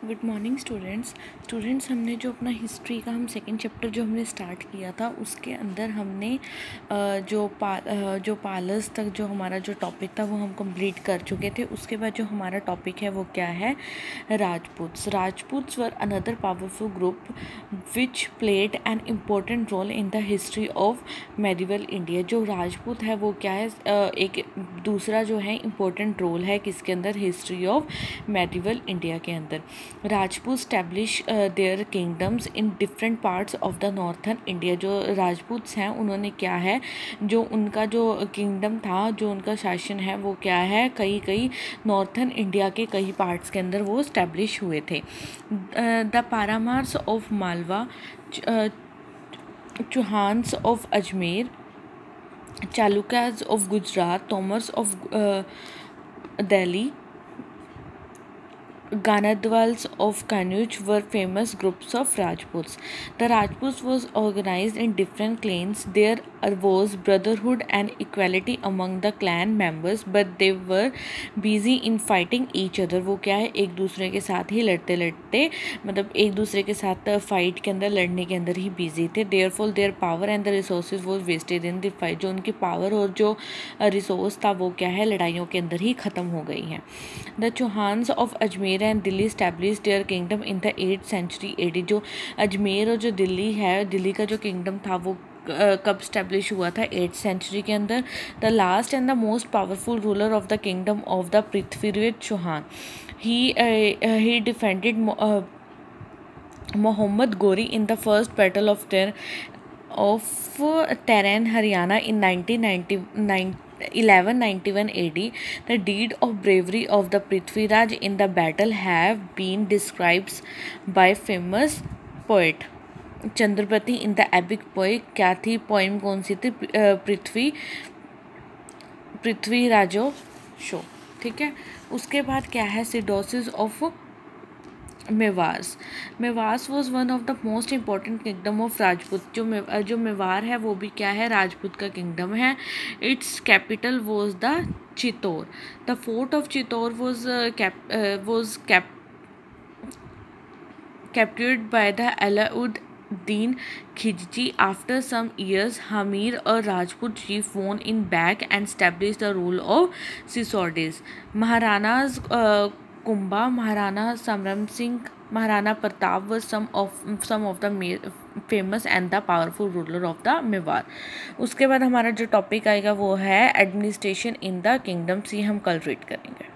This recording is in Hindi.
गुड मॉर्निंग स्टूडेंट्स हमने जो अपना हिस्ट्री का सेकेंड चैप्टर जो हमने स्टार्ट किया था उसके अंदर हमने जो पालस तक जो हमारा जो टॉपिक था वो हम कंप्लीट कर चुके थे। उसके बाद जो हमारा टॉपिक है वो क्या है, Rajputs were another powerful group which played an important role in the history of medieval India. जो राजपूत है वो क्या है, एक दूसरा जो है इम्पोर्टेंट रोल है किसके अंदर, हिस्ट्री ऑफ मेडिवल इंडिया के अंदर। Rajput establish their kingdoms in different parts of the northern India. जो राजपूत्स हैं उन्होंने क्या है, जो उनका जो किंगडम था, जो उनका शासन है वो क्या है, कई नॉर्थर्न इंडिया के कई पार्ट्स के अंदर वो स्टैब्लिश हुए थे। The Paramars of Malwa, Chauhans of Ajmer, Chalukyas of Gujarat, Tomars of Delhi, Ganadwals of Kanuj were famous groups of Rajputs. The Rajputs was organized in different clans. There was brotherhood and equality among the clan members, but they were busy in fighting each other. वो क्या है, एक दूसरे के साथ ही लड़ते मतलब एक दूसरे के साथ फाइट के अंदर, लड़ने के अंदर ही बिजी थे। Therefore their power and the resources was wasted in the fight. जो उनकी पावर और जो रिसोर्स था वो क्या है, लड़ाइयों के अंदर ही ख़त्म हो गई हैं। The Chauhans of Ajmer and Delhi established their kingdom in the 8th century AD। जो अजमेर और जो दिल्ली है, दिल्ली का जो किंगडम था वो कब स्टैब्लिश हुआ था, 8th सेंचुरी के अंदर। The last and the most powerful ruler of the kingdom of the Prithviraj Chauhan, he defended Mohammad Ghori in the first battle of Tehran, Haryana in 1191 AD. The deed of bravery of the Prithviraj in the battle have been described by famous poet Chandrapati in the epic poem। क्या थी पोइम, कौन सी थी, पृथ्वीराजो शो, ठीक है। उसके बाद क्या है, Sisodias of Mewar was one of the most important kingdom of Rajput. जो मेवार है वो भी क्या है, राजपूत का किंगडम है। Its capital was the Chittor. The fort of Chittor was captured by the Alauddin Khilji. After some years Hamir और Rajput chief won in back and establish the rule of Sisodias. Maharanas Kumbha, Maharana Sangram Singh, Maharana Pratap were some of the famous and the powerful ruler of the Mewar. उसके बाद हमारा जो टॉपिक आएगा वो है एडमिनिस्ट्रेशन इन द किंगडम्स। ये हम कल रीड करेंगे।